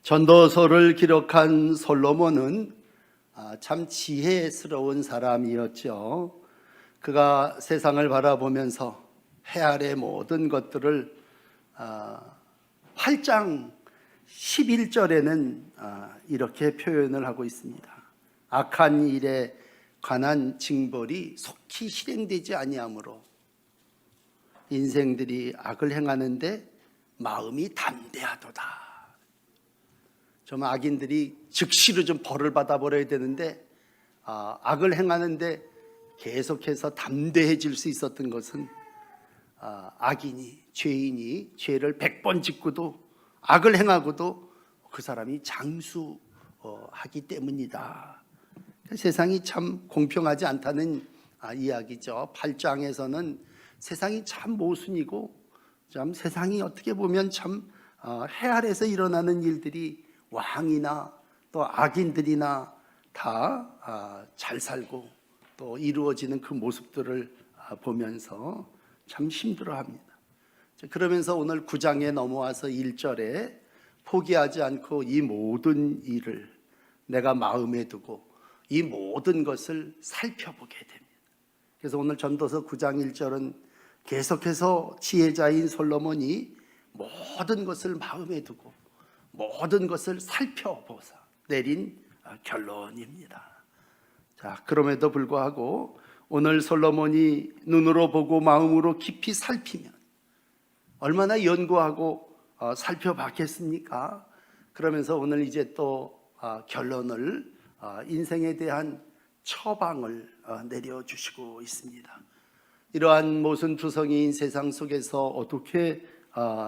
전도서를 기록한 솔로몬은 참 지혜스러운 사람이었죠. 그가 세상을 바라보면서 해 아래 모든 것들을 8장 11절에는 이렇게 표현을 하고 있습니다. 악한 일에 관한 징벌이 속히 실행되지 아니하므로 인생들이 악을 행하는데 마음이 담대하도다. 좀 악인들이 즉시로 좀 벌을 받아버려야 되는데 악을 행하는데 계속해서 담대해질 수 있었던 것은 악인이, 죄인이 죄를 100번 짓고도 악을 행하고도 그 사람이 장수하기 때문이다. 세상이 참 공평하지 않다는 이야기죠. 8장에서는 세상이 참 모순이고 참 세상이 어떻게 보면 참 해 아래서 일어나는 일들이 왕이나 또 악인들이나 다 잘 살고 또 이루어지는 그 모습들을 보면서 참 힘들어합니다. 그러면서 오늘 9장에 넘어와서 1절에 포기하지 않고 이 모든 일을 내가 마음에 두고 이 모든 것을 살펴보게 됩니다. 그래서 오늘 전도서 9장 1절은 계속해서 지혜자인 솔로몬이 모든 것을 마음에 두고 모든 것을 살펴보사 내린 결론입니다. 자, 그럼에도 불구하고 오늘 솔로몬이 눈으로 보고 마음으로 깊이 살피면 얼마나 연구하고 살펴봤겠습니까? 그러면서 오늘 이제 또 결론을 인생에 대한 처방을 내려주시고 있습니다. 이러한 모순투성이인 세상 속에서 어떻게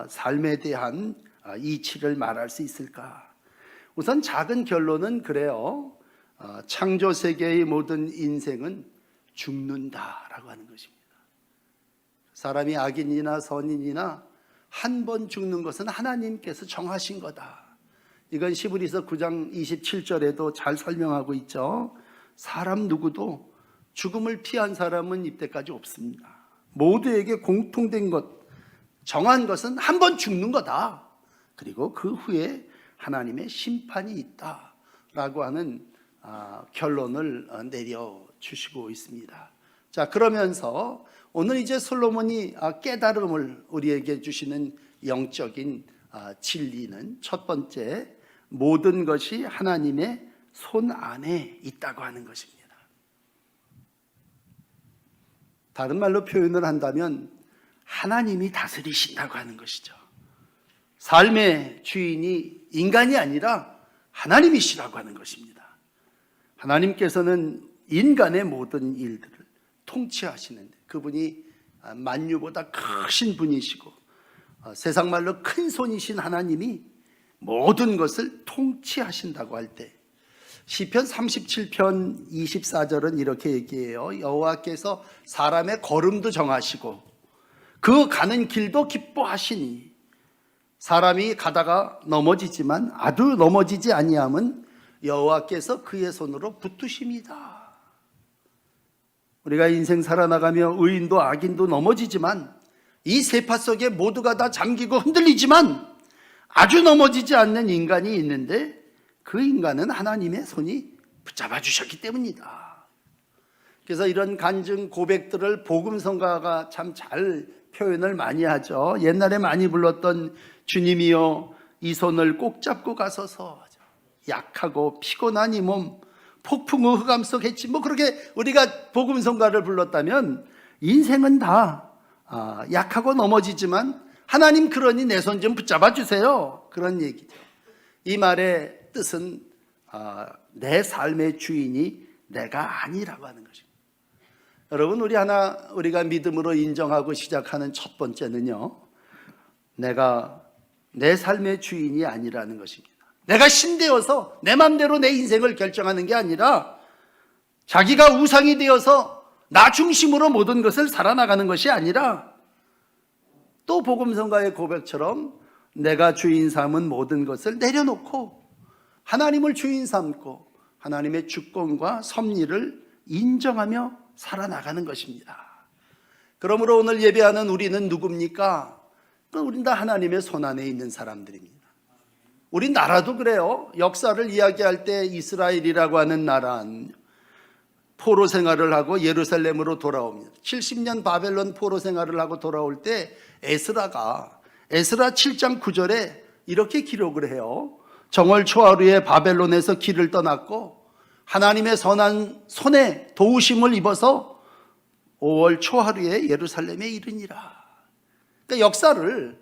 삶에 대한 이치를 말할 수 있을까? 우선 작은 결론은 그래요. 창조 세계의 모든 인생은 죽는다라고 하는 것입니다. 사람이 악인이나 선인이나 한 번 죽는 것은 하나님께서 정하신 거다. 이건 시브리서 9장 27절에도 잘 설명하고 있죠. 사람 누구도 죽음을 피한 사람은 이때까지 없습니다. 모두에게 공통된 것, 정한 것은 한 번 죽는 거다. 그리고 그 후에 하나님의 심판이 있다라고 하는 결론을 내려주시고 있습니다. 자, 그러면서 오늘 이제 솔로몬이 깨달음을 우리에게 주시는 영적인 진리는 첫 번째, 모든 것이 하나님의 손 안에 있다고 하는 것입니다. 다른 말로 표현을 한다면 하나님이 다스리신다고 하는 것이죠. 삶의 주인이 인간이 아니라 하나님이시라고 하는 것입니다. 하나님께서는 인간의 모든 일들을 통치하시는데 그분이 만유보다 크신 분이시고 세상 말로 큰 손이신 하나님이 모든 것을 통치하신다고 할 때 시편 37편 24절은 이렇게 얘기해요. 여호와께서 사람의 걸음도 정하시고 그 가는 길도 기뻐하시니 사람이 가다가 넘어지지만 아두 넘어지지 아니함은 여호와께서 그의 손으로 붙드십니다. 우리가 인생 살아나가며 의인도 악인도 넘어지지만 이 세파 속에 모두가 다 잠기고 흔들리지만 아주 넘어지지 않는 인간이 있는데 그 인간은 하나님의 손이 붙잡아 주셨기 때문이다. 그래서 이런 간증 고백들을 복음성가가 참 잘 표현을 많이 하죠. 옛날에 많이 불렀던 주님이여 이 손을 꼭 잡고 가소서, 약하고 피곤한 이 몸 폭풍의 흑암 속 했지, 그렇게 우리가 복음성가를 불렀다면 인생은 다 약하고 넘어지지만 하나님 그러니 내 손 좀 붙잡아 주세요, 그런 얘기죠. 이 말의 뜻은 내 삶의 주인이 내가 아니라고 하는 것입니다. 여러분, 우리가 믿음으로 인정하고 시작하는 첫 번째는요, 내가 내 삶의 주인이 아니라는 것입니다. 내가 신되어서 내 맘대로 내 인생을 결정하는 게 아니라 자기가 우상이 되어서 나 중심으로 모든 것을 살아나가는 것이 아니라 또 복음성가의 고백처럼 내가 주인 삼은 모든 것을 내려놓고 하나님을 주인 삼고 하나님의 주권과 섭리를 인정하며 살아나가는 것입니다. 그러므로 오늘 예배하는 우리는 누굽니까? 우리는 다 하나님의 손 안에 있는 사람들입니다. 우리나라도 그래요. 역사를 이야기할 때 이스라엘이라고 하는 나라는 포로 생활을 하고 예루살렘으로 돌아옵니다. 70년 바벨론 포로 생활을 하고 돌아올 때 에스라 7장 9절에 이렇게 기록을 해요. 정월 초하루에 바벨론에서 길을 떠났고 하나님의 선한 손에 도우심을 입어서 5월 초하루에 예루살렘에 이르니라. 그러니까 역사를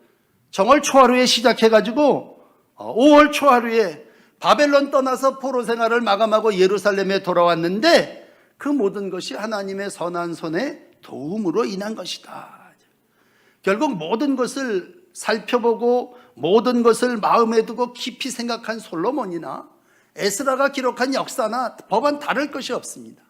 정월 초하루에 시작해가지고 5월 초하루에 바벨론 떠나서 포로 생활을 마감하고 예루살렘에 돌아왔는데 그 모든 것이 하나님의 선한 손의 도움으로 인한 것이다. 결국 모든 것을 살펴보고 모든 것을 마음에 두고 깊이 생각한 솔로몬이나 에스라가 기록한 역사나 법은 다를 것이 없습니다.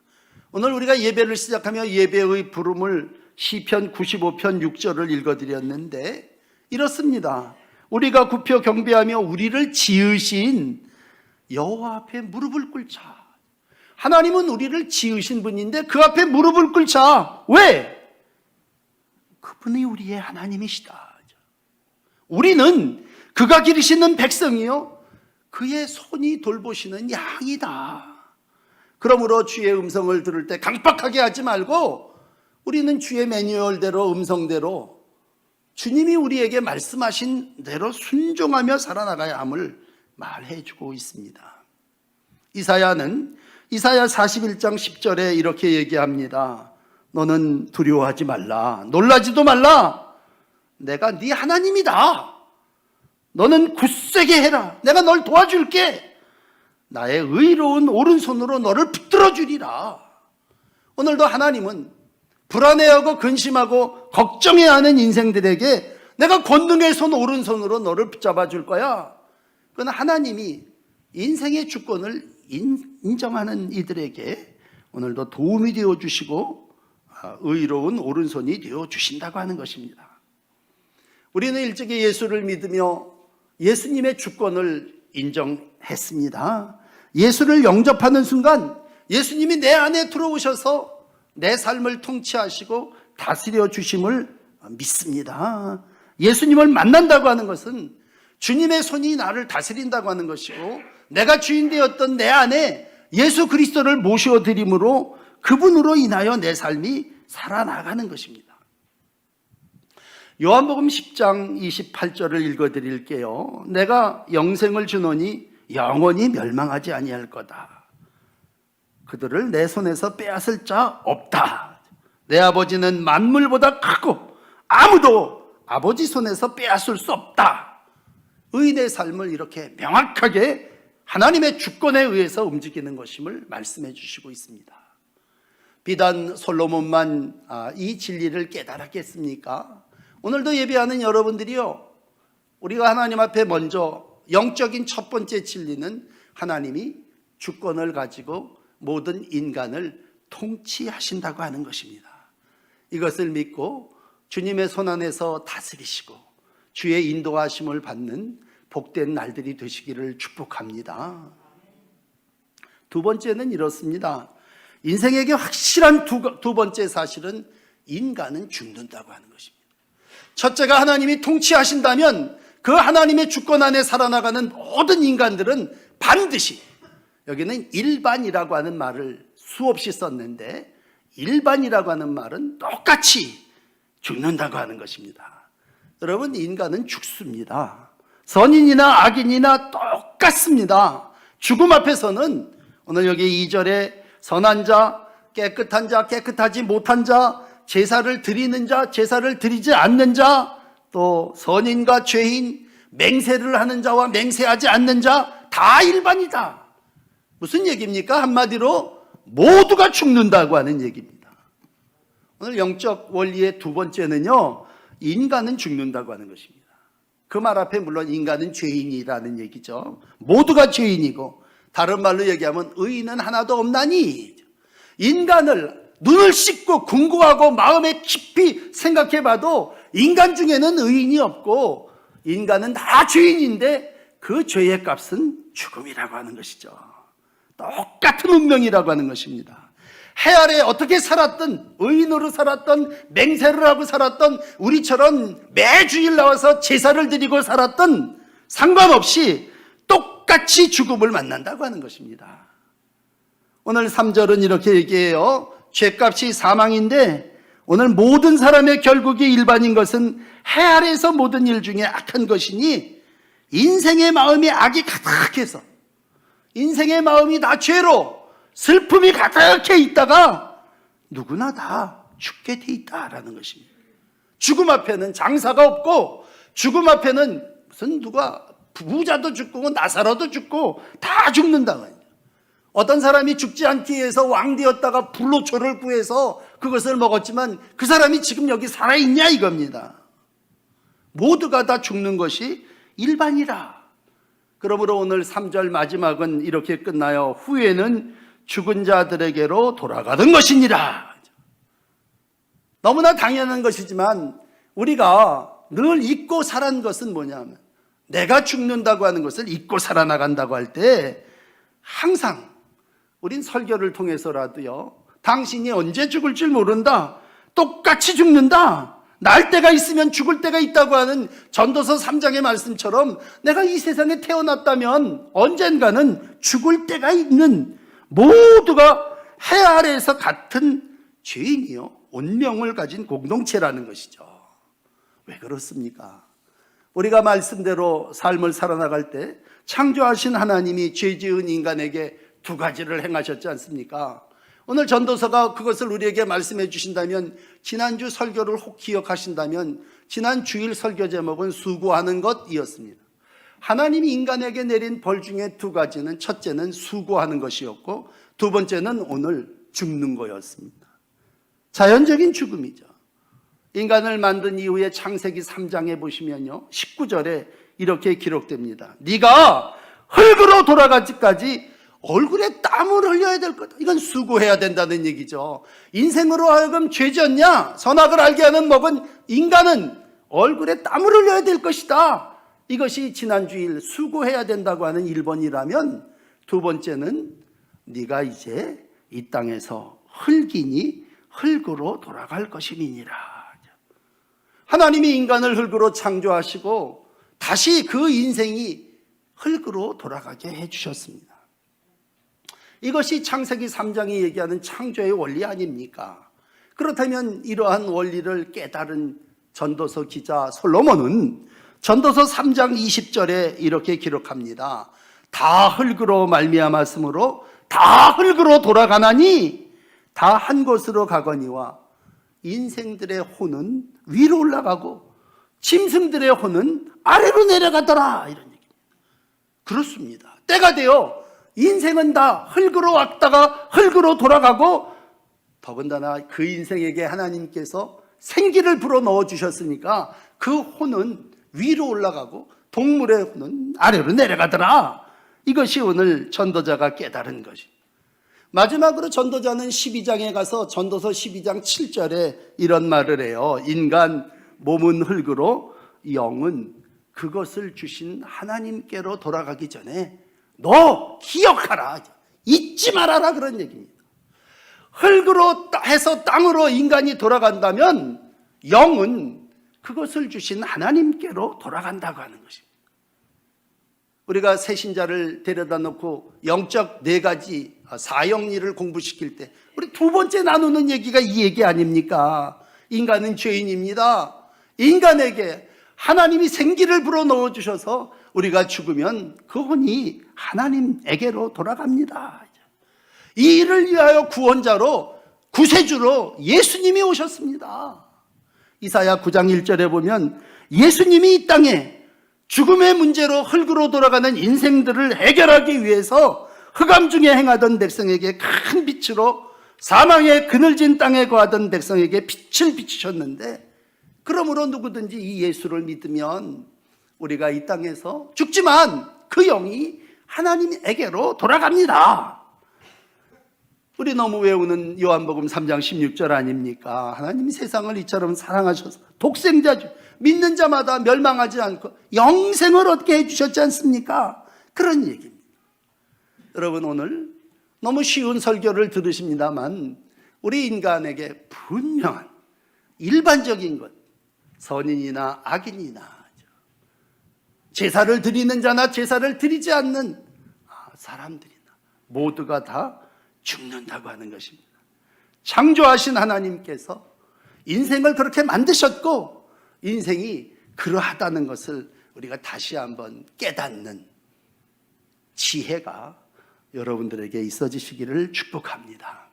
오늘 우리가 예배를 시작하며 예배의 부름을 시편 95편 6절을 읽어드렸는데 이렇습니다. 우리가 굽혀 경배하며 우리를 지으신 여호와 앞에 무릎을 꿇자. 하나님은 우리를 지으신 분인데 그 앞에 무릎을 꿇자. 왜? 그분이 우리의 하나님이시다. 우리는 그가 기르시는 백성이요 그의 손이 돌보시는 양이다. 그러므로 주의 음성을 들을 때 강박하게 하지 말고 우리는 주의 매뉴얼대로 음성대로 주님이 우리에게 말씀하신 대로 순종하며 살아나가야 함을 말해주고 있습니다. 이사야는 이사야 41장 10절에 이렇게 얘기합니다. 너는 두려워하지 말라. 놀라지도 말라. 내가 네 하나님이다. 너는 굳세게 해라. 내가 널 도와줄게. 나의 의로운 오른손으로 너를 붙들어 주리라. 오늘도 하나님은 불안해하고 근심하고 걱정해야 하는 인생들에게 내가 권능의 손 오른손으로 너를 붙잡아 줄 거야. 그건 하나님이 인생의 주권을 인정하는 이들에게 오늘도 도움이 되어 주시고 의로운 오른손이 되어 주신다고 하는 것입니다. 우리는 일찍이 예수를 믿으며 예수님의 주권을 인정했습니다. 예수를 영접하는 순간 예수님이 내 안에 들어오셔서 내 삶을 통치하시고 다스려 주심을 믿습니다. 예수님을 만난다고 하는 것은 주님의 손이 나를 다스린다고 하는 것이고 내가 주인 되었던 내 안에 예수 그리스도를 모셔드림으로 그분으로 인하여 내 삶이 살아나가는 것입니다. 요한복음 10장 28절을 읽어드릴게요. 내가 영생을 주노니 영원히 멸망하지 아니할 거다. 그들을 내 손에서 빼앗을 자 없다. 내 아버지는 만물보다 크고 아무도 아버지 손에서 빼앗을 수 없다. 의인의 삶을 이렇게 명확하게 하나님의 주권에 의해서 움직이는 것임을 말씀해 주시고 있습니다. 비단 솔로몬만 이 진리를 깨달았겠습니까? 오늘도 예배하는 여러분들이요, 우리가 하나님 앞에 먼저 영적인 첫 번째 진리는 하나님이 주권을 가지고 모든 인간을 통치하신다고 하는 것입니다. 이것을 믿고 주님의 손 안에서 다스리시고 주의 인도하심을 받는 복된 날들이 되시기를 축복합니다. 두 번째는 이렇습니다. 인생에게 확실한 두 번째 사실은 인간은 죽는다고 하는 것입니다. 첫째가 하나님이 통치하신다면 그 하나님의 주권 안에 살아나가는 모든 인간들은 반드시, 여기는 일반이라고 하는 말을 수없이 썼는데 일반이라고 하는 말은 똑같이 죽는다고 하는 것입니다. 여러분, 인간은 죽습니다. 선인이나 악인이나 똑같습니다. 죽음 앞에서는 오늘 여기 2절에 선한 자, 깨끗한 자, 깨끗하지 못한 자, 제사를 드리는 자, 제사를 드리지 않는 자, 또 선인과 죄인, 맹세를 하는 자와 맹세하지 않는 자 다 일반이다. 무슨 얘기입니까? 한마디로 모두가 죽는다고 하는 얘기입니다. 오늘 영적 원리의 두 번째는요, 인간은 죽는다고 하는 것입니다. 그 말 앞에 물론 인간은 죄인이라는 얘기죠. 모두가 죄인이고 다른 말로 얘기하면 의인은 하나도 없나니, 인간을 눈을 씻고 궁구하고 마음에 깊이 생각해 봐도 인간 중에는 의인이 없고 인간은 다 죄인인데 그 죄의 값은 죽음이라고 하는 것이죠. 똑같은 운명이라고 하는 것입니다. 해 아래 어떻게 살았던, 의인으로 살았던, 맹세를 하고 살았던, 우리처럼 매주일 나와서 제사를 드리고 살았던 상관없이 똑같이 죽음을 만난다고 하는 것입니다. 오늘 3절은 이렇게 얘기해요. 죄값이 사망인데 오늘 모든 사람의 결국이 일반인 것은 해 아래에서 모든 일 중에 악한 것이니 인생의 마음이 악이 가득해서 인생의 마음이 다 죄로 슬픔이 가득해 있다가 누구나 다 죽게 돼 있다라는 것입니다. 죽음 앞에는 장사가 없고 죽음 앞에는 무슨 누가 부자도 죽고 나사로도 죽고 다 죽는다고. 어떤 사람이 죽지 않기 위해서 왕되었다가 불로초를 구해서 그것을 먹었지만 그 사람이 지금 여기 살아있냐 이겁니다. 모두가 다 죽는 것이 일반이라. 그러므로 오늘 3절 마지막은 이렇게 끝나요. 후에는 죽은 자들에게로 돌아가던 것이니라. 너무나 당연한 것이지만 우리가 늘 잊고 살은 것은 뭐냐면 내가 죽는다고 하는 것을 잊고 살아나간다고 할 때 항상 우린 설교를 통해서라도요, 당신이 언제 죽을 줄 모른다, 똑같이 죽는다, 날 때가 있으면 죽을 때가 있다고 하는 전도서 3장의 말씀처럼 내가 이 세상에 태어났다면 언젠가는 죽을 때가 있는 모두가 해 아래에서 같은 죄인이요 운명을 가진 공동체라는 것이죠. 왜 그렇습니까? 우리가 말씀대로 삶을 살아나갈 때 창조하신 하나님이 죄 지은 인간에게 두 가지를 행하셨지 않습니까? 오늘 전도서가 그것을 우리에게 말씀해 주신다면, 지난주 설교를 혹 기억하신다면 지난 주일 설교 제목은 수고하는 것이었습니다. 하나님이 인간에게 내린 벌 중에 두 가지는, 첫째는 수고하는 것이었고 두 번째는 오늘 죽는 거였습니다. 자연적인 죽음이죠. 인간을 만든 이후에 창세기 3장에 보시면요, 19절에 이렇게 기록됩니다. 네가 흙으로 돌아가기까지 얼굴에 땀을 흘려야 될 거다. 이건 수고해야 된다는 얘기죠. 인생으로 하여금 죄졌냐 선악을 알게 하는 먹은 인간은 얼굴에 땀을 흘려야 될 것이다. 이것이 지난주일 수고해야 된다고 하는 1번이라면, 두 번째는 네가 이제 이 땅에서 흙이니 흙으로 돌아갈 것임이니라. 하나님이 인간을 흙으로 창조하시고 다시 그 인생이 흙으로 돌아가게 해주셨습니다. 이것이 창세기 3장이 얘기하는 창조의 원리 아닙니까? 그렇다면 이러한 원리를 깨달은 전도서 기자 솔로몬은 전도서 3장 20절에 이렇게 기록합니다. 다 흙으로 말미암았으므로 다 흙으로 돌아가나니 다 한 곳으로 가거니와 인생들의 혼은 위로 올라가고 짐승들의 혼은 아래로 내려가더라. 이런 얘기입니다. 그렇습니다. 때가 되어 인생은 다 흙으로 왔다가 흙으로 돌아가고, 더군다나 그 인생에게 하나님께서 생기를 불어넣어 주셨으니까 그 혼은 위로 올라가고 동물의 혼은 아래로 내려가더라. 이것이 오늘 전도자가 깨달은 것입니다. 마지막으로 전도자는 12장에 가서 전도서 12장 7절에 이런 말을 해요. 인간 몸은 흙으로 영은 그것을 주신 하나님께로 돌아가기 전에 너 기억하라, 잊지 말아라, 그런 얘기입니다. 흙으로 해서 땅으로 인간이 돌아간다면 영은 그것을 주신 하나님께로 돌아간다고 하는 것입니다. 우리가 새신자를 데려다 놓고 영적 4가지 사형리를 공부시킬 때 우리 두 번째 나누는 얘기가 이 얘기 아닙니까? 인간은 죄인입니다. 인간에게 하나님이 생기를 불어넣어 주셔서 우리가 죽으면 그 혼이 하나님에게로 돌아갑니다. 이 일을 위하여 구원자로, 구세주로 예수님이 오셨습니다. 이사야 9장 1절에 보면 예수님이 이 땅에 죽음의 문제로 흙으로 돌아가는 인생들을 해결하기 위해서 흑암 중에 행하던 백성에게 큰 빛으로, 사망의 그늘진 땅에 거하던 백성에게 빛을 비추셨는데, 그러므로 누구든지 이 예수를 믿으면 우리가 이 땅에서 죽지만 그 영이 하나님에게로 돌아갑니다. 우리 너무 외우는 요한복음 3장 16절 아닙니까? 하나님이 세상을 이처럼 사랑하셔서 독생자주 믿는 자마다 멸망하지 않고 영생을 얻게 해주셨지 않습니까? 그런 얘기입니다. 여러분, 오늘 너무 쉬운 설교를 들으십니다만 우리 인간에게 분명한 일반적인 것, 선인이나 악인이나 제사를 드리는 자나 제사를 드리지 않는 사람들이나 모두가 다 죽는다고 하는 것입니다. 창조하신 하나님께서 인생을 그렇게 만드셨고 인생이 그러하다는 것을 우리가 다시 한번 깨닫는 지혜가 여러분들에게 있어지시기를 축복합니다.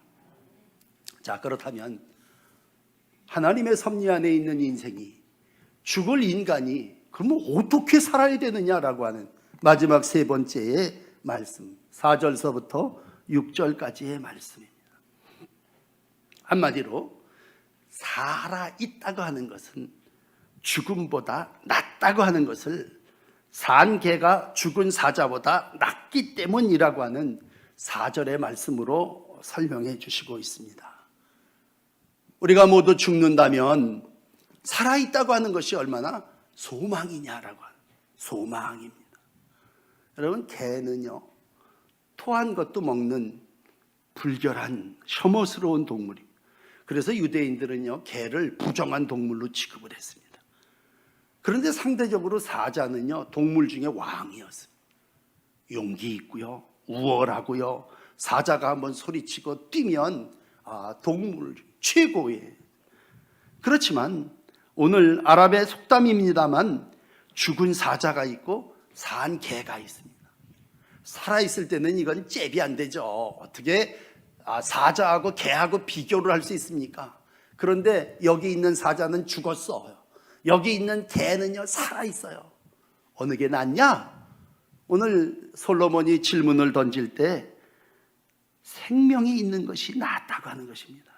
자, 그렇다면 하나님의 섭리 안에 있는 인생이, 죽을 인간이 그러면 어떻게 살아야 되느냐라고 하는 마지막 세 번째의 말씀, 4절서부터 6절까지의 말씀입니다. 한마디로 살아있다고 하는 것은 죽음보다 낫다고 하는 것을 산 개가 죽은 사자보다 낫기 때문이라고 하는 4절의 말씀으로 설명해 주시고 있습니다. 우리가 모두 죽는다면 살아있다고 하는 것이 얼마나 소망이냐라고 하는 소망입니다. 여러분, 개는요, 토한 것도 먹는 불결한 혐오스러운 동물입니다. 그래서 유대인들은요, 개를 부정한 동물로 취급을 했습니다. 그런데 상대적으로 사자는요, 동물 중에 왕이었습니다. 용기 있고요, 우월하고요, 사자가 한번 소리치고 뛰면 동물 최고의. 그렇지만 오늘 아랍의 속담입니다만 죽은 사자가 있고 산 개가 있습니다. 살아있을 때는 이건 잽이 안 되죠. 어떻게 사자하고 개하고 비교를 할 수 있습니까? 그런데 여기 있는 사자는 죽었어요. 여기 있는 개는요, 살아있어요. 어느 게 낫냐? 오늘 솔로몬이 질문을 던질 때 생명이 있는 것이 낫다고 하는 것입니다.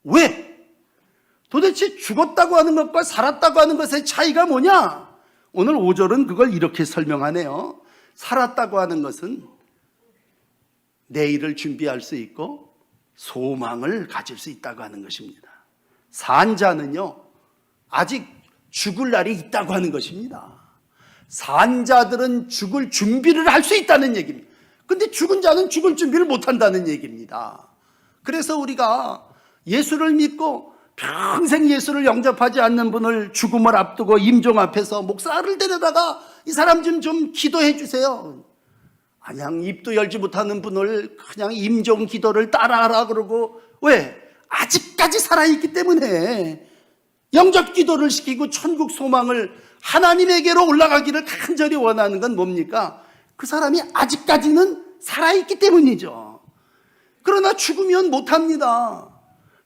왜? 도대체 죽었다고 하는 것과 살았다고 하는 것의 차이가 뭐냐? 오늘 5절은 그걸 이렇게 설명하네요. 살았다고 하는 것은 내일을 준비할 수 있고 소망을 가질 수 있다고 하는 것입니다. 산 자는요, 아직 죽을 날이 있다고 하는 것입니다. 산 자들은 죽을 준비를 할 수 있다는 얘기입니다. 근데 죽은 자는 죽을 준비를 못 한다는 얘기입니다. 그래서 우리가 예수를 믿고 평생 예수를 영접하지 않는 분을 죽음을 앞두고 임종 앞에서 목사를 데려다가 이 사람 좀 기도해 주세요. 그냥 입도 열지 못하는 분을 그냥 임종 기도를 따라하라 그러고, 왜? 아직까지 살아있기 때문에 영접 기도를 시키고 천국 소망을 하나님에게로 올라가기를 간절히 원하는 건 뭡니까? 그 사람이 아직까지는 살아있기 때문이죠. 그러나 죽으면 못합니다.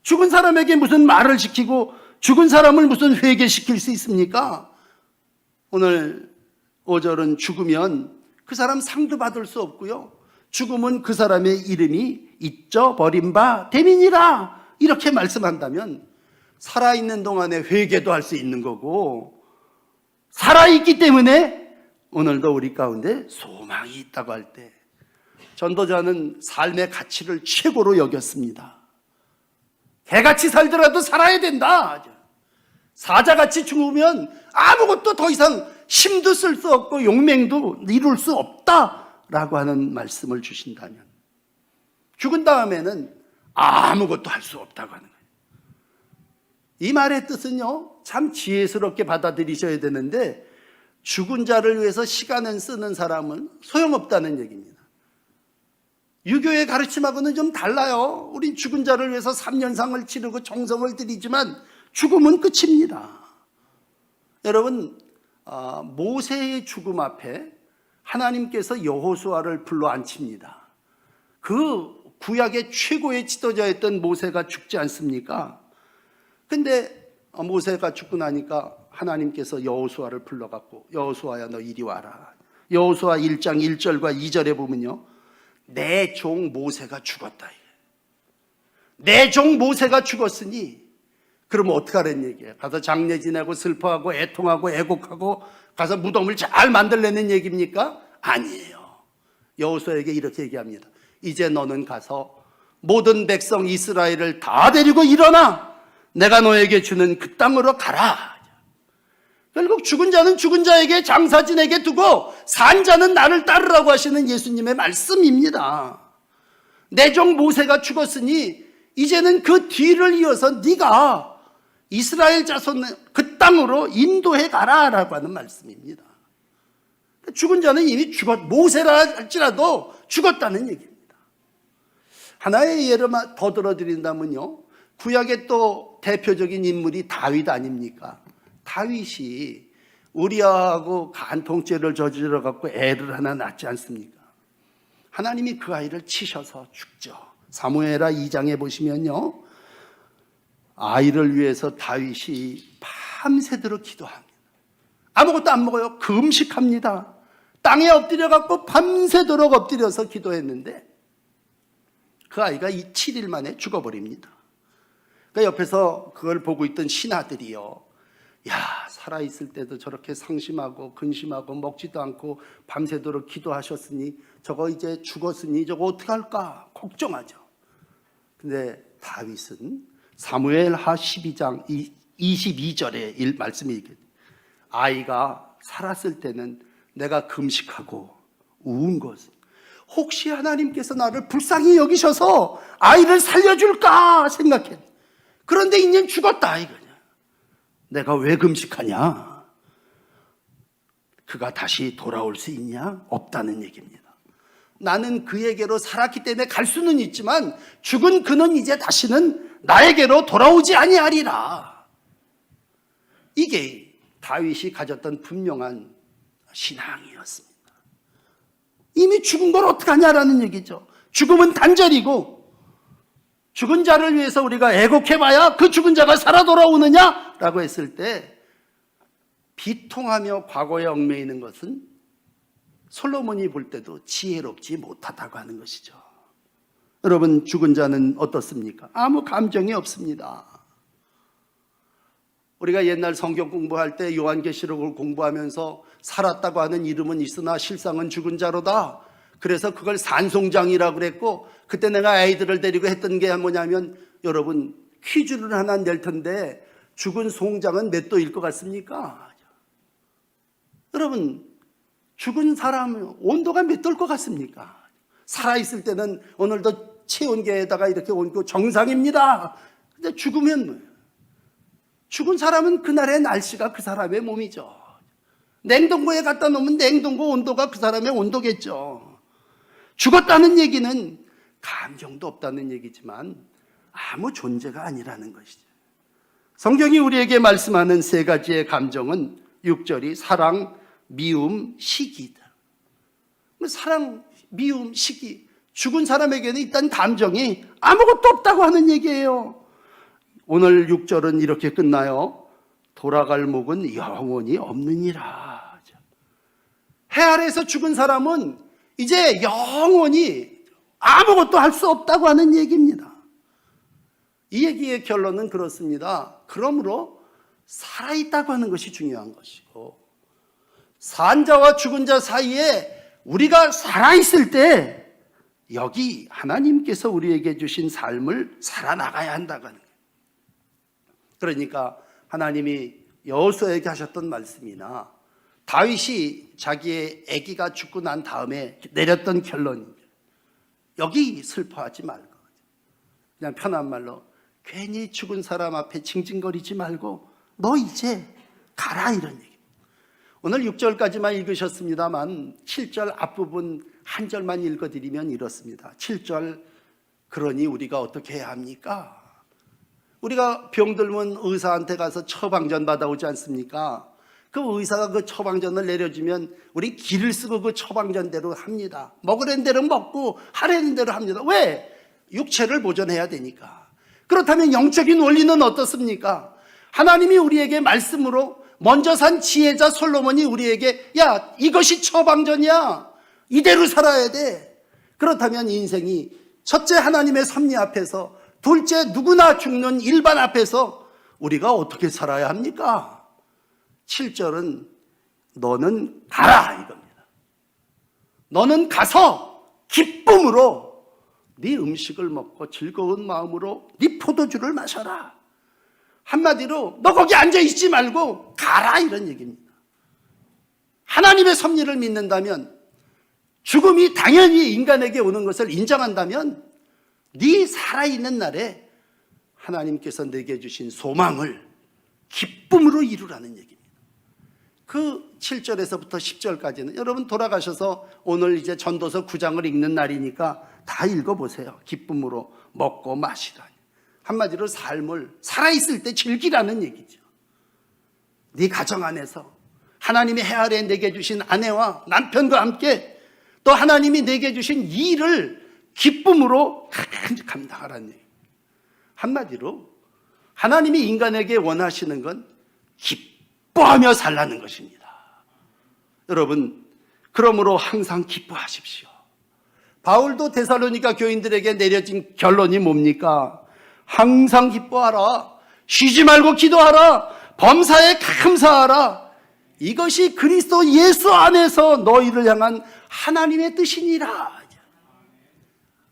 죽은 사람에게 무슨 말을 시키고 죽은 사람을 무슨 회개시킬 수 있습니까? 오늘 5절은 죽으면 그 사람 상도 받을 수 없고요, 죽음은 그 사람의 이름이 잊어버린 바 됨이니라, 이렇게 말씀한다면 살아있는 동안에 회개도 할 수 있는 거고, 살아있기 때문에 오늘도 우리 가운데 소망이 있다고 할 때 전도자는 삶의 가치를 최고로 여겼습니다. 개같이 살더라도 살아야 된다. 사자같이 죽으면 아무것도 더 이상 힘도 쓸 수 없고 용맹도 이룰 수 없다라고 하는 말씀을 주신다면, 죽은 다음에는 아무것도 할 수 없다고 하는 거예요. 이 말의 뜻은요, 참 지혜스럽게 받아들이셔야 되는데, 죽은 자를 위해서 시간을 쓰는 사람은 소용없다는 얘기입니다. 유교의 가르침하고는 좀 달라요. 우린 죽은 자를 위해서 3년상을 치르고 정성을 들이지만 죽음은 끝입니다. 여러분, 모세의 죽음 앞에 하나님께서 여호수아를 불러 앉힙니다. 그 구약의 최고의 지도자였던 모세가 죽지 않습니까? 근데 모세가 죽고 나니까 하나님께서 여호수아를 불러갖고, 여호수아야 너 이리 와라. 여호수아 1장 1절과 2절에 보면요, 내 종 모세가 죽었다. 내 종 모세가 죽었으니 그러면 어떡하라는 얘기예요? 가서 장례 지내고 슬퍼하고 애통하고 애곡하고 가서 무덤을 잘 만들려는 얘기입니까? 아니에요. 여호수아에게 이렇게 얘기합니다. 이제 너는 가서 모든 백성 이스라엘을 다 데리고 일어나 내가 너에게 주는 그 땅으로 가라. 결국 죽은 자는 죽은 자에게, 장사진에게 두고 산 자는 나를 따르라고 하시는 예수님의 말씀입니다. 내 종 모세가 죽었으니 이제는 그 뒤를 이어서 네가 이스라엘 자손 그 땅으로 인도해 가라라고 하는 말씀입니다. 죽은 자는 이미 모세라 할지라도 죽었다는 얘기입니다. 하나의 예를 더 들어드린다면요, 구약의 또 대표적인 인물이 다윗 아닙니까? 다윗이 우리아하고 간통죄를 저질러 갖고 애를 하나 낳지 않습니까? 하나님이 그 아이를 치셔서 죽죠. 사무엘하 2장에 보시면요, 아이를 위해서 다윗이 밤새도록 기도합니다. 아무것도 안 먹어요. 금식합니다. 땅에 엎드려 갖고 밤새도록 엎드려서 기도했는데 그 아이가 7일 만에 죽어버립니다. 그러니까 옆에서 그걸 보고 있던 신하들이요, 야, 살아있을 때도 저렇게 상심하고 근심하고 먹지도 않고 밤새도록 기도하셨으니 저거 이제 죽었으니 저거 어떡할까 걱정하죠. 근데 다윗은 사무엘하 12장 22절에 말씀이 있거든요. 아이가 살았을 때는 내가 금식하고 우은 것은 혹시 하나님께서 나를 불쌍히 여기셔서 아이를 살려줄까 생각했. 그런데 이제 죽었다 이거냐. 내가 왜 금식하냐? 그가 다시 돌아올 수 있냐? 없다는 얘기입니다. 나는 그에게로 살았기 때문에 갈 수는 있지만 죽은 그는 이제 다시는 나에게로 돌아오지 아니하리라. 이게 다윗이 가졌던 분명한 신앙이었습니다. 이미 죽은 걸 어떡하냐라는 얘기죠. 죽음은 단절이고, 죽은 자를 위해서 우리가 애곡해봐야 그 죽은 자가 살아 돌아오느냐라고 했을 때 비통하며 과거에 얽매이는 것은 솔로몬이 볼 때도 지혜롭지 못하다고 하는 것이죠. 여러분, 죽은 자는 어떻습니까? 아무 감정이 없습니다. 우리가 옛날 성경 공부할 때 요한계시록을 공부하면서 살았다고 하는 이름은 있으나 실상은 죽은 자로다. 그래서 그걸 산송장이라고 그랬고, 그때 내가 아이들을 데리고 했던 게 뭐냐면, 여러분 퀴즈를 하나 낼 텐데 죽은 송장은 몇 도일 것 같습니까? 여러분, 죽은 사람 온도가 몇 도일 것 같습니까? 살아있을 때는 오늘도 체온계에다가 이렇게 얹고 정상입니다. 근데 죽으면 뭐예요? 죽은 사람은 그날의 날씨가 그 사람의 몸이죠. 냉동고에 갖다 놓으면 냉동고 온도가 그 사람의 온도겠죠. 죽었다는 얘기는 감정도 없다는 얘기지만 아무 존재가 아니라는 것이죠. 성경이 우리에게 말씀하는 세 가지의 감정은 6절이 사랑, 미움, 시기다. 사랑, 미움, 시기. 죽은 사람에게는 일단 감정이 아무것도 없다고 하는 얘기예요. 오늘 6절은 이렇게 끝나요. 돌아갈 목은 영원히 없느니라. 해 아래에서 죽은 사람은 이제 영원히 아무것도 할 수 없다고 하는 얘기입니다. 이 얘기의 결론은 그렇습니다. 그러므로 살아있다고 하는 것이 중요한 것이고, 산 자와 죽은 자 사이에 우리가 살아있을 때 여기 하나님께서 우리에게 주신 삶을 살아나가야 한다고 하는 거예요. 그러니까 하나님이 여호수아에게 하셨던 말씀이나 다윗이 자기의 아기가 죽고 난 다음에 내렸던 결론입니다. 여기 슬퍼하지 말고, 그냥 편한 말로 괜히 죽은 사람 앞에 징징거리지 말고 너 이제 가라, 이런 얘기입니다. 오늘 6절까지만 읽으셨습니다만 7절 앞부분 한 절만 읽어드리면 이렇습니다. 7절, 그러니 우리가 어떻게 해야 합니까? 우리가 병들면 의사한테 가서 처방전 받아오지 않습니까? 그 의사가 그 처방전을 내려주면 우리 기를 쓰고 그 처방전대로 합니다. 먹으라는 대로 먹고 하라는 대로 합니다. 왜? 육체를 보존해야 되니까. 그렇다면 영적인 원리는 어떻습니까? 하나님이 우리에게 말씀으로 먼저 산 지혜자 솔로몬이 우리에게 야, 이것이 처방전이야, 이대로 살아야 돼. 그렇다면 인생이 첫째 하나님의 섭리 앞에서, 둘째 누구나 죽는 일반 앞에서 우리가 어떻게 살아야 합니까? 7절은 너는 가라 이겁니다. 너는 가서 기쁨으로 네 음식을 먹고 즐거운 마음으로 네 포도주를 마셔라. 한마디로 너 거기 앉아있지 말고 가라, 이런 얘기입니다. 하나님의 섭리를 믿는다면, 죽음이 당연히 인간에게 오는 것을 인정한다면 네 살아있는 날에 하나님께서 내게 주신 소망을 기쁨으로 이루라는 얘기입니다. 그 7절에서부터 10절까지는 여러분 돌아가셔서 오늘 이제 전도서 9장을 읽는 날이니까 다 읽어보세요. 기쁨으로 먹고 마시라. 한마디로 삶을 살아있을 때 즐기라는 얘기죠. 네 가정 안에서 하나님이 해 아래 내게 주신 아내와 남편과 함께 또 하나님이 내게 주신 일을 기쁨으로 감당하라는 얘기예요. 한마디로 하나님이 인간에게 원하시는 건 기뻐하며 살라는 것입니다. 여러분, 그러므로 항상 기뻐하십시오. 바울도 데살로니가 교인들에게 내려진 결론이 뭡니까? 항상 기뻐하라. 쉬지 말고 기도하라. 범사에 감사하라. 이것이 그리스도 예수 안에서 너희를 향한 하나님의 뜻이니라.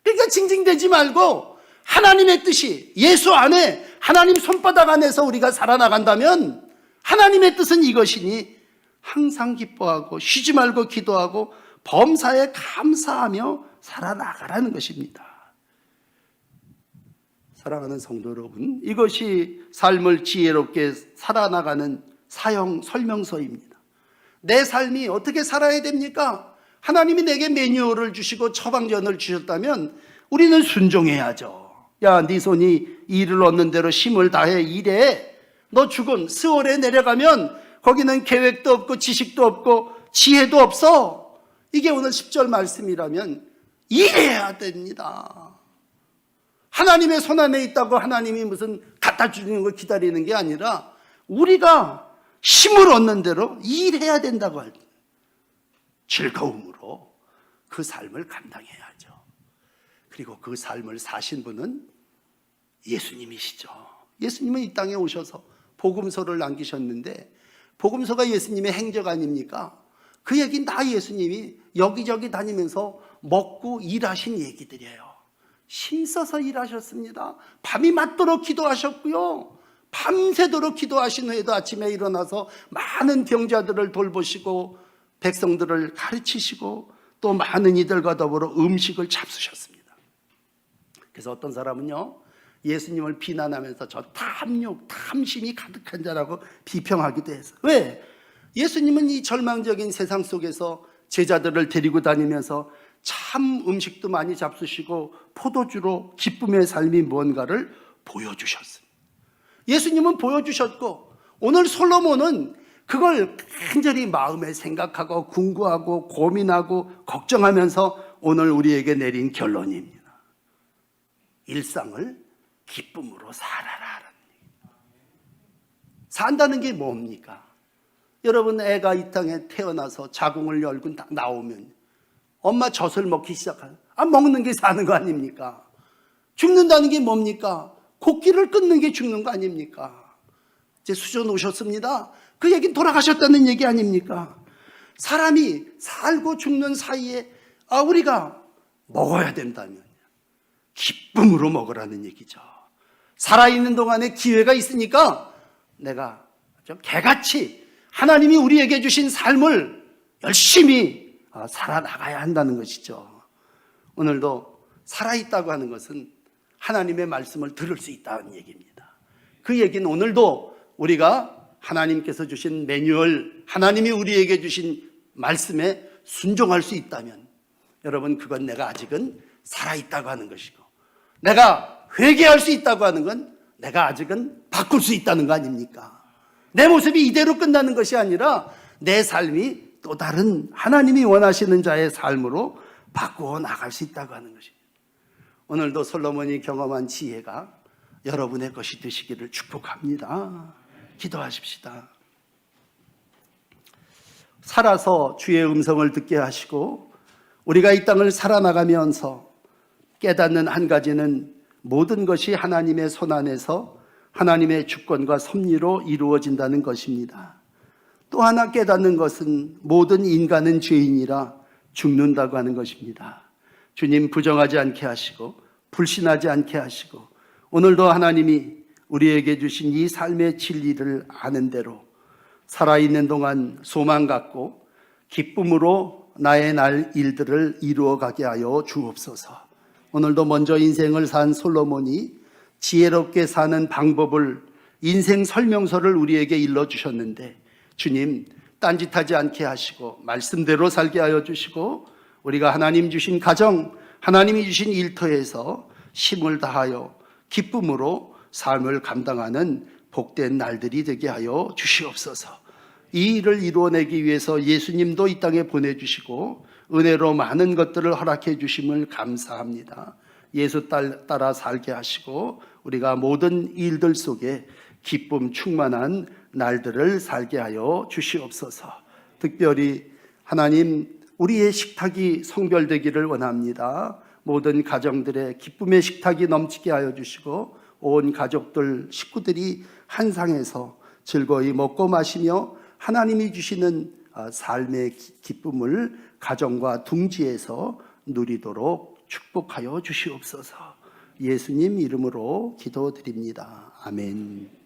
그러니까 징징대지 말고 하나님의 뜻이 예수 안에 하나님 손바닥 안에서 우리가 살아나간다면 하나님의 뜻은 이것이니 항상 기뻐하고 쉬지 말고 기도하고 범사에 감사하며 살아나가라는 것입니다. 사랑하는 성도 여러분, 이것이 삶을 지혜롭게 살아나가는 사형 설명서입니다. 내 삶이 어떻게 살아야 됩니까? 하나님이 내게 매뉴얼을 주시고 처방전을 주셨다면 우리는 순종해야죠. 야, 네 손이 일을 얻는 대로 힘을 다해 일해. 너 죽은 스월에 내려가면 거기는 계획도 없고 지식도 없고 지혜도 없어. 이게 오늘 10절 말씀이라면 일해야 됩니다. 하나님의 손안에 있다고 하나님이 무슨 갖다 주는 걸 기다리는 게 아니라 우리가 힘을 얻는 대로 일해야 된다고 할 때 즐거움으로 그 삶을 감당해야죠. 그리고 그 삶을 사신 분은 예수님이시죠. 예수님은 이 땅에 오셔서 복음서를 남기셨는데 복음서가 예수님의 행적 아닙니까? 그 얘기는 다 예수님이 여기저기 다니면서 먹고 일하신 얘기들이에요. 힘써서 일하셨습니다. 밤이 맞도록 기도하셨고요. 밤새도록 기도하신 후에도 아침에 일어나서 많은 병자들을 돌보시고 백성들을 가르치시고 또 많은 이들과 더불어 음식을 잡수셨습니다. 그래서 어떤 사람은요, 예수님을 비난하면서 저 탐욕, 탐심이 가득한 자라고 비평하기도 해서. 왜? 예수님은 이 절망적인 세상 속에서 제자들을 데리고 다니면서 참 음식도 많이 잡수시고 포도주로 기쁨의 삶이 뭔가를 보여주셨습니다. 예수님은 보여주셨고 오늘 솔로몬은 그걸 간절히 마음에 생각하고 궁구하고 고민하고 걱정하면서 오늘 우리에게 내린 결론입니다. 일상을 기쁨으로 살아라. 산다는 게 뭡니까? 여러분, 애가 이 땅에 태어나서 자궁을 열고 딱 나오면 엄마 젖을 먹기 시작하는, 먹는 게 사는 거 아닙니까? 죽는다는 게 뭡니까? 곡기를 끊는 게 죽는 거 아닙니까? 이제 수저 오셨습니다. 그 얘기는 돌아가셨다는 얘기 아닙니까? 사람이 살고 죽는 사이에 우리가 먹어야 된다면 기쁨으로 먹으라는 얘기죠. 살아있는 동안에 기회가 있으니까 내가 좀 개같이 하나님이 우리에게 주신 삶을 열심히 살아나가야 한다는 것이죠. 오늘도 살아있다고 하는 것은 하나님의 말씀을 들을 수 있다는 얘기입니다. 그 얘기는 오늘도 우리가 하나님께서 주신 매뉴얼, 하나님이 우리에게 주신 말씀에 순종할 수 있다면 여러분, 그건 내가 아직은 살아있다고 하는 것이고 내가 회개할 수 있다고 하는 건 내가 아직은 바꿀 수 있다는 거 아닙니까? 내 모습이 이대로 끝나는 것이 아니라 내 삶이 또 다른 하나님이 원하시는 자의 삶으로 바꾸어 나갈 수 있다고 하는 것입니다. 오늘도 솔로몬이 경험한 지혜가 여러분의 것이 되시기를 축복합니다. 기도하십시다. 살아서 주의 음성을 듣게 하시고 우리가 이 땅을 살아나가면서 깨닫는 한 가지는 모든 것이 하나님의 손 안에서 하나님의 주권과 섭리로 이루어진다는 것입니다. 또 하나 깨닫는 것은 모든 인간은 죄인이라 죽는다고 하는 것입니다. 주님, 부정하지 않게 하시고 불신하지 않게 하시고 오늘도 하나님이 우리에게 주신 이 삶의 진리를 아는 대로 살아있는 동안 소망 갖고 기쁨으로 나의 날 일들을 이루어가게 하여 주옵소서. 오늘도 먼저 인생을 산 솔로몬이 지혜롭게 사는 방법을, 인생 설명서를 우리에게 일러주셨는데 주님, 딴짓하지 않게 하시고 말씀대로 살게 하여 주시고 우리가 하나님 주신 가정, 하나님이 주신 일터에서 힘을 다하여 기쁨으로 삶을 감당하는 복된 날들이 되게 하여 주시옵소서. 이 일을 이루어내기 위해서 예수님도 이 땅에 보내주시고 은혜로 많은 것들을 허락해 주심을 감사합니다. 예수 따라 살게 하시고 우리가 모든 일들 속에 기쁨 충만한 날들을 살게 하여 주시옵소서. 특별히 하나님, 우리의 식탁이 성별되기를 원합니다. 모든 가정들의 기쁨의 식탁이 넘치게 하여 주시고 온 가족들, 식구들이 한 상에서 즐거이 먹고 마시며 하나님이 주시는 삶의 기쁨을 가정과 둥지에서 누리도록 축복하여 주시옵소서. 예수님 이름으로 기도드립니다. 아멘.